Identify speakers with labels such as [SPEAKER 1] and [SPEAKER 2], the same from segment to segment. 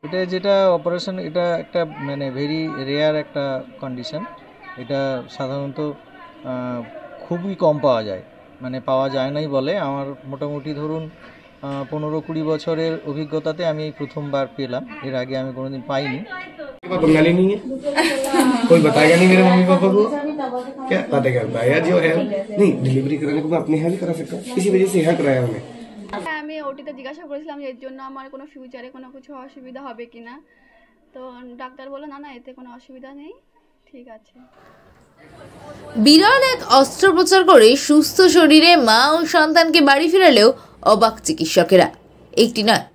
[SPEAKER 1] এটা যেটা অপারেশন, এটা একটা মানে ভেরি রেয়ার একটা কন্ডিশন। এটা সাধারণত খুবই কম পাওয়া যায়, মানে পাওয়া যায় নাই বলে। আমার মোটামুটি ধরুন 15-20 বছরের অভিজ্ঞতাতে আমি এই প্রথমবার পেলাম, এর आगे আমি কোনোদিন পাইনি।
[SPEAKER 2] बंगाली नहीं है, कोई बताएगा नहीं मेरे मम्मी पापा को, क्या बताएगा? भैया जो है नहीं, डिलीवरी कराने को मैं अपने यहाँ भी करा सकता हूँ, इसी वजह से यहाँ कराया हमें।
[SPEAKER 3] আমি ওটিতে জিজ্ঞাসা করেছিলাম যে এর জন্য আমার কোনো ফিউচারে কোনো কিছু অসুবিধা হবে কিনা, তো ডাক্তার বলল না না, এতে কোনো অসুবিধা নেই, ঠিক আছে।
[SPEAKER 4] বিরল এক অস্ত্রোপচার করে সুস্থ শরীরে মা ও সন্তানকে বাড়ি ফেরালেও অবাক চিকিৎসকেরা। একটি নয়,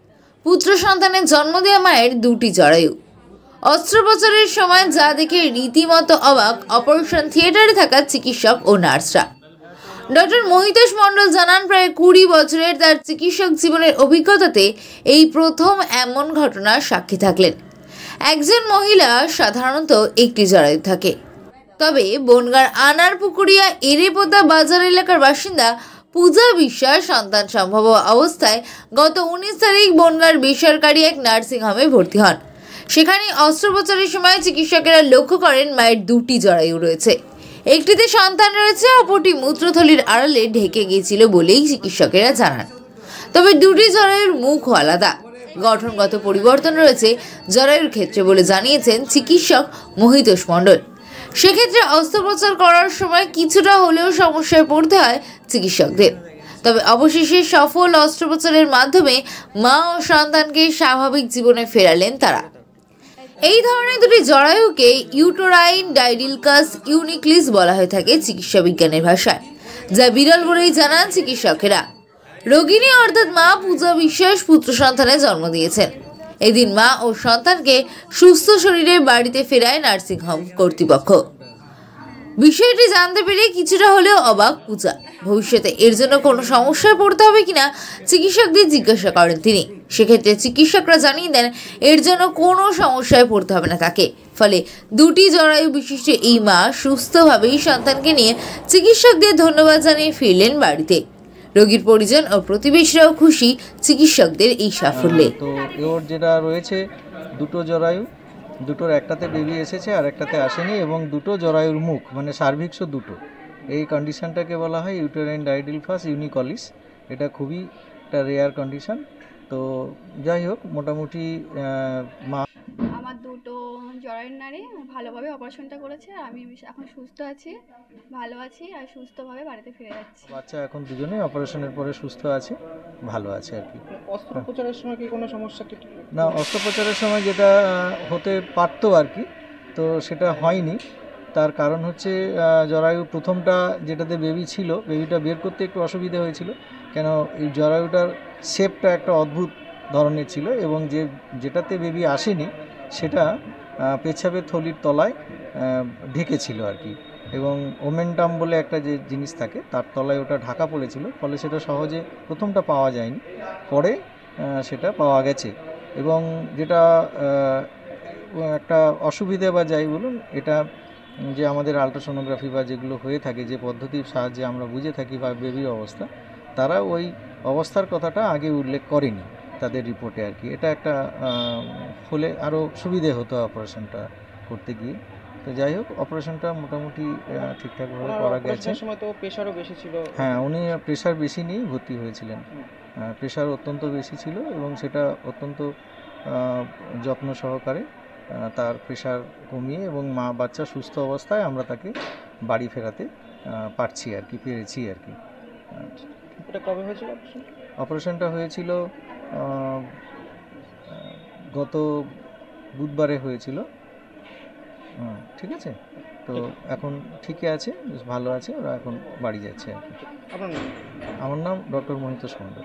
[SPEAKER 4] পুত্র সন্তানের জন্ম দেওয়া মায়ের দুটি জরায়ু। অস্ত্রোপচারের সময় যা দেখে রীতিমতো অবাক অপারেশন থিয়েটারে থাকা চিকিৎসক ও নার্সরা। ডক্টর মহিতোষ মণ্ডল জানান, প্রায় 20 বছরের তার চিকিৎসক জীবনের অভিজ্ঞতাতে এই প্রথম এমন ঘটনার সাক্ষী থাকলেন। একজন মহিলা সাধারণত একটি জরায়ু থাকে, তবে বনগাঁর আনারপুকুরিয়া এরেপোতা বাজার এলাকার বাসিন্দা পূজা বিশ্বাস সন্তান সম্ভব অবস্থায় গত 19 তারিখ বনগাঁর বেসরকারি এক নার্সিংহোমে ভর্তি হন। সেখানে অস্ত্রোপচারের সময় চিকিৎসকেরা লক্ষ্য করেন মায়ের দুটি জরায়ু রয়েছে, একটিতে সন্তান রয়েছে, অপরটি মূত্রথলির আড়ালে ঢেকে গিয়েছিল বলেই চিকিৎসকেরা জানান। তবে দুটি জরায়ুর মুখও আলাদা, গঠনগত পরিবর্তন রয়েছে জরায়ুর ক্ষেত্রে বলে জানিয়েছেন চিকিৎসক মহিতোষ মণ্ডল। সেক্ষেত্রে অস্ত্রোপচার করার সময় কিছুটা হলেও সমস্যায় পড়তে হয় চিকিৎসকদের, তবে অবশেষে সফল অস্ত্রোপচারের মাধ্যমে মা ও সন্তানকে স্বাভাবিক জীবনে ফেরালেন তারা। এই ধরনের দুটি জরায়ুকে ইউটোরাইন ডাইডিলকাস ইউনিক্লিস বলা হয়ে থাকে চিকিৎসা বিজ্ঞানের ভাষায়, যা বিরল বলেই জানান চিকিৎসকেরা। রোগিণী অর্থাৎ মা পূজা বিশ্বাস পুত্র সন্তানের জন্ম দিয়েছেন। এদিন মা ও সন্তানকে সুস্থ শরীরে বাড়িতে ফেরায় নার্সিংহোম কর্তৃপক্ষ। বিষয়টি জানতে পেরে কিছুটা হলেও অবাক পূজা। ভবিষ্যতে এর জন্য কোনো সমস্যায় পড়তে হবে কিনা চিকিৎসকদের জিজ্ঞাসা করেন তিনি। সেক্ষেত্রে চিকিৎসকরা জানিয়ে দেন এর জন্য কোনো সমস্যায় পড়তে হবে না তাকে। ফলে দুটি জরায়ু বিশিষ্ট এই মা সুস্থভাবেই সন্তানকে নিয়ে চিকিৎসকদের ধন্যবাদ জানিয়ে ফিরলেন বাড়িতে। রোগীর পরিজন ও প্রতিবেশীরাও খুশি চিকিৎসকদের এই সাফল্যে।
[SPEAKER 1] তো ওর যেটা রয়েছে দুটো জরায়ু, দুটোর একটাতে বেবি এসেছে আর একটাতে আসেনি, এবং দুটো জরায়ুর মুখ মানে সার্ভিক্সও দুটো। এই কন্ডিশনটাকে বলা হয় ইউটেরাইন ডাইডিলকাস ইউনিকলিস। এটা খুবই একটা রেয়ার কন্ডিশন। তো যাই হোক, মোটামুটি মা
[SPEAKER 3] আমার দুটো জরায়ুর নারী ভালোভাবে অপারেশনটা করেছে, আমি এখন সুস্থ আছি, ভালো আছি আর সুস্থভাবে বাড়িতে ফিরে যাচ্ছি।
[SPEAKER 1] বাচ্চা এখন দুজনেই অপারেশনের পরে সুস্থ আছে, ভালো আছে আর কি।
[SPEAKER 5] অস্ত্রোপচারের সময় কি কোনো সমস্যা কি?
[SPEAKER 1] না, অস্ত্রোপচারের সময় যেটা হতে পারতো আর কি, তো সেটা হয়নি। তার কারণ হচ্ছে জরায়ু প্রথমটা যেটাতে বেবি ছিল, বেবিটা বের করতে একটু অসুবিধা হয়েছিল, কেন এই জরায়ুটার শেপটা একটা অদ্ভুত ধরনের ছিল, এবং যেটাতে বেবি আসেনি সেটা পেচ্ছাপের থলির তলায় ঢেকেছিল আর কি, এবং ওমেন্টাম বলে একটা যে জিনিস থাকে তার তলায় ওটা ঢাকা পড়েছিল, ফলে সেটা সহজে প্রথমটা পাওয়া যায়নি, পরে সেটা পাওয়া গেছে। এবং যেটা একটা অসুবিধা বা যাই বলুন, এটা যে আমাদের আলট্রাসোনোগ্রাফি বা যেগুলো হয়ে থাকে, যে পদ্ধতির সাহায্যে আমরা বুঝে থাকি বা বেবির অবস্থা, তারা ওই অবস্থার কথাটা আগে উল্লেখ করেনি তাদের রিপোর্টে আর কি। এটা একটা হলে আরও সুবিধে হতো অপারেশনটা করতে গিয়ে। তো যাই হোক, অপারেশনটা মোটামুটি ঠিকঠাকভাবে করা গেছে।
[SPEAKER 5] সময় তো প্রেশারও বেশি ছিল।
[SPEAKER 1] হ্যাঁ, উনি প্রেশার বেশি নিয়েই ভর্তি হয়েছিলেন। প্রেশার অত্যন্ত বেশি ছিল, এবং সেটা অত্যন্ত যত্ন সহকারে তার প্রেশার কমিয়ে এবং মা বাচ্চা সুস্থ অবস্থায় আমরা তাকে বাড়ি ফেরাতে পারছি আর কি, পেরেছি আর কি।
[SPEAKER 5] এটা কবে হয়েছিল
[SPEAKER 1] অপারেশনটা? হয়েছিল গত বুধবারে হয়েছিল। ঠিক আছে, তো এখন ঠিকই আছে, বেশ ভালো আছে, ওরা এখন বাড়ি যাচ্ছে আর কি।
[SPEAKER 5] আপনার নাম?
[SPEAKER 1] আমার নাম ডক্টর মহিতোষ মণ্ডল।